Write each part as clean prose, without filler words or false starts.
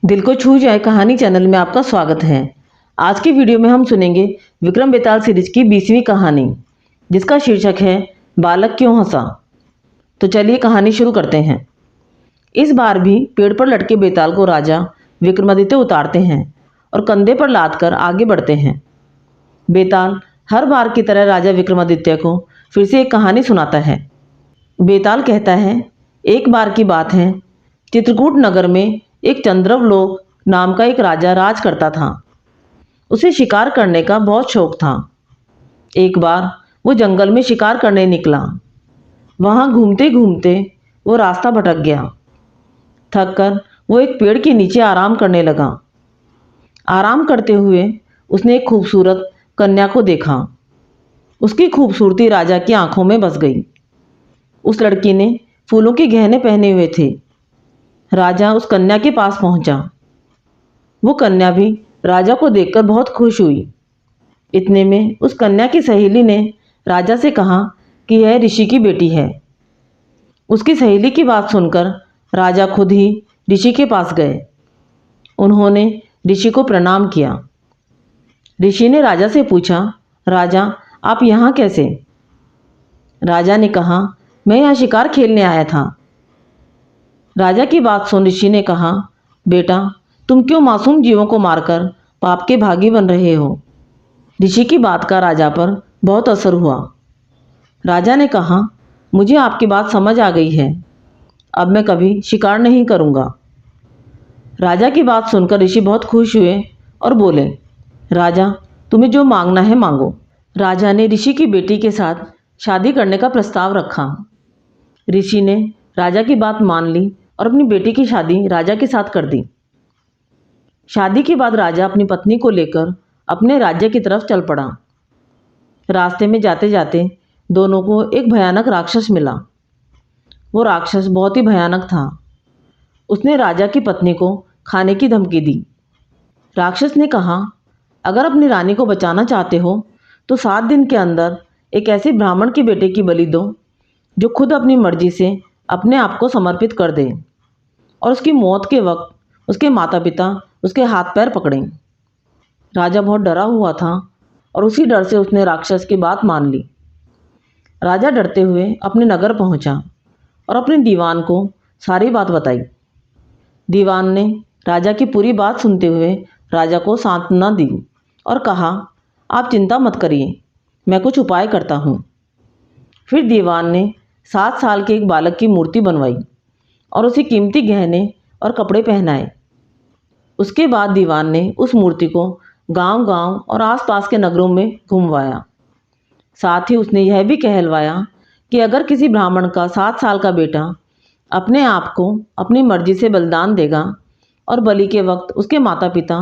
दिल को छू जाए कहानी चैनल में आपका स्वागत है। आज की वीडियो में हम सुनेंगे विक्रम बेताल सीरीज की 20वीं कहानी, जिसका शीर्षक है बालक क्यों हंसा। तो चलिए कहानी शुरू करते हैं। इस बार भी पेड़ पर लटके बेताल को राजा विक्रमादित्य उतारते हैं और कंधे पर लाद कर आगे बढ़ते हैं। बेताल हर बार की तरह राजा विक्रमादित्य को फिर से एक कहानी सुनाता है। बेताल कहता है, एक बार की बात है, चित्रकूट नगर में एक चंद्रवलोक नाम का एक राजा राज करता था। उसे शिकार करने का बहुत शौक था। एक बार वो जंगल में शिकार करने निकला। वहां घूमते घूमते वो रास्ता भटक गया। थक कर वो एक पेड़ के नीचे आराम करने लगा। आराम करते हुए उसने एक खूबसूरत कन्या को देखा। उसकी खूबसूरती राजा की आंखों में बस गई। उस लड़की ने फूलों के गहने पहने हुए थे। राजा उस कन्या के पास पहुंचा। वो कन्या भी राजा को देखकर बहुत खुश हुई। इतने में उस कन्या की सहेली ने राजा से कहा कि यह ऋषि की बेटी है। उसकी सहेली की बात सुनकर राजा खुद ही ऋषि के पास गए। उन्होंने ऋषि को प्रणाम किया। ऋषि ने राजा से पूछा, राजा आप यहाँ कैसे? राजा ने कहा, मैं यहाँ शिकार खेलने आया था। राजा की बात सुन ऋषि ने कहा, बेटा तुम क्यों मासूम जीवों को मारकर पाप के भागी बन रहे हो? ऋषि की बात का राजा पर बहुत असर हुआ। राजा ने कहा, मुझे आपकी बात समझ आ गई है। अब मैं कभी शिकार नहीं करूँगा। राजा की बात सुनकर ऋषि बहुत खुश हुए और बोले, राजा तुम्हें जो मांगना है मांगो। राजा ने ऋषि की बेटी के साथ शादी करने का प्रस्ताव रखा। ऋषि ने राजा की बात मान ली और अपनी बेटी की शादी राजा के साथ कर दी। शादी के बाद राजा अपनी पत्नी को लेकर अपने राज्य की तरफ चल पड़ा। रास्ते में जाते जाते दोनों को एक भयानक राक्षस मिला। वो राक्षस बहुत ही भयानक था। उसने राजा की पत्नी को खाने की धमकी दी। राक्षस ने कहा, अगर अपनी रानी को बचाना चाहते हो तो 7 दिन के अंदर एक ऐसे ब्राह्मण के बेटे की बलि दो जो खुद अपनी मर्जी से अपने आप को समर्पित कर दे और उसकी मौत के वक्त उसके माता पिता उसके हाथ पैर पकड़ें। राजा बहुत डरा हुआ था और उसी डर से उसने राक्षस की बात मान ली। राजा डरते हुए अपने नगर पहुंचा और अपने दीवान को सारी बात बताई। दीवान ने राजा की पूरी बात सुनते हुए राजा को सांत्वना दी और कहा, आप चिंता मत करिए, मैं कुछ उपाय करता हूँ। फिर दीवान ने 7 साल के एक बालक की मूर्ति बनवाई और उसे कीमती गहने और कपड़े पहनाए। उसके बाद दीवान ने उस मूर्ति को गांव-गांव और आसपास के नगरों में घुमवाया। साथ ही उसने यह भी कहलवाया कि अगर किसी ब्राह्मण का 7 साल का बेटा अपने आप को अपनी मर्जी से बलिदान देगा और बलि के वक्त उसके माता पिता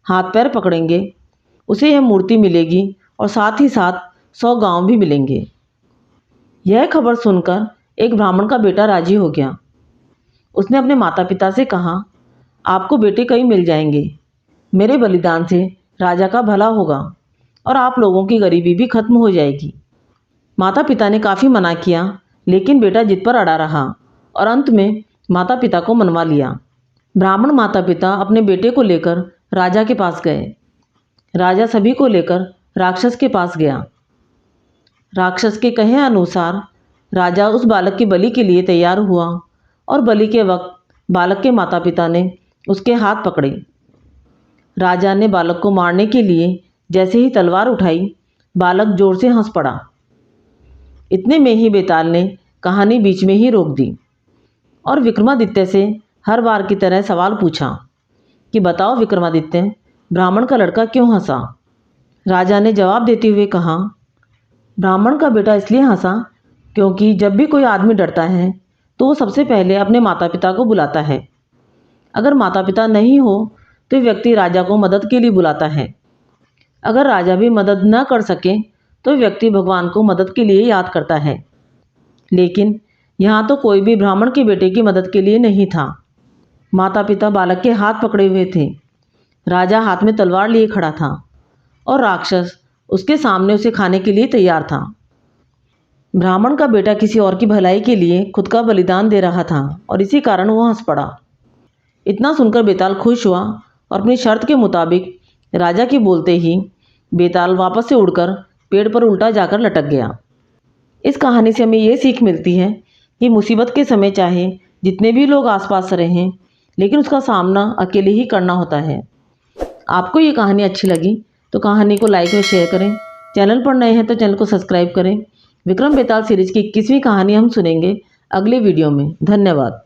हाथ पैर पकड़ेंगे, उसे यह मूर्ति मिलेगी और साथ ही साथ 100 गांव भी मिलेंगे। यह खबर सुनकर एक ब्राह्मण का बेटा राजी हो गया। उसने अपने माता पिता से कहा, आपको बेटे कई मिल जाएंगे। मेरे बलिदान से राजा का भला होगा और आप लोगों की गरीबी भी खत्म हो जाएगी। माता पिता ने काफ़ी मना किया, लेकिन बेटा जिद पर अड़ा रहा और अंत में माता पिता को मनवा लिया। ब्राह्मण माता पिता अपने बेटे को लेकर राजा के पास गए। राजा सभी को लेकर राक्षस के पास गया। राक्षस के कहे अनुसार राजा उस बालक की बलि के लिए तैयार हुआ और बलि के वक्त बालक के माता पिता ने उसके हाथ पकड़े। राजा ने बालक को मारने के लिए जैसे ही तलवार उठाई, बालक जोर से हंस पड़ा। इतने में ही बेताल ने कहानी बीच में ही रोक दी और विक्रमादित्य से हर बार की तरह सवाल पूछा कि बताओ विक्रमादित्य, ब्राह्मण का लड़का क्यों हंसा? राजा ने जवाब देते हुए कहा, ब्राह्मण का बेटा इसलिए हंसा क्योंकि जब भी कोई आदमी डरता है तो वो सबसे पहले अपने माता पिता को बुलाता है। अगर माता पिता नहीं हो तो व्यक्ति राजा को मदद के लिए बुलाता है। अगर राजा भी मदद न कर सके तो व्यक्ति भगवान को मदद के लिए याद करता है। लेकिन यहाँ तो कोई भी ब्राह्मण के बेटे की मदद के लिए नहीं था। माता पिता बालक के हाथ पकड़े हुए थे। राजा हाथ में तलवार लिए खड़ा था और राक्षस उसके सामने उसे खाने के लिए तैयार था। ब्राह्मण का बेटा किसी और की भलाई के लिए खुद का बलिदान दे रहा था और इसी कारण वो हंस पड़ा। इतना सुनकर बेताल खुश हुआ और अपनी शर्त के मुताबिक राजा के बोलते ही बेताल वापस से उड़कर पेड़ पर उल्टा जाकर लटक गया। इस कहानी से हमें ये सीख मिलती है कि मुसीबत के समय चाहे जितने भी लोग आसपास रहें, लेकिन उसका सामना अकेले ही करना होता है। आपको ये कहानी अच्छी लगी तो कहानी को लाइक व शेयर करें। चैनल पर नए हैं तो चैनल को सब्सक्राइब करें। विक्रम बेताल सीरीज की 21वीं कहानी हम सुनेंगे अगले वीडियो में। धन्यवाद।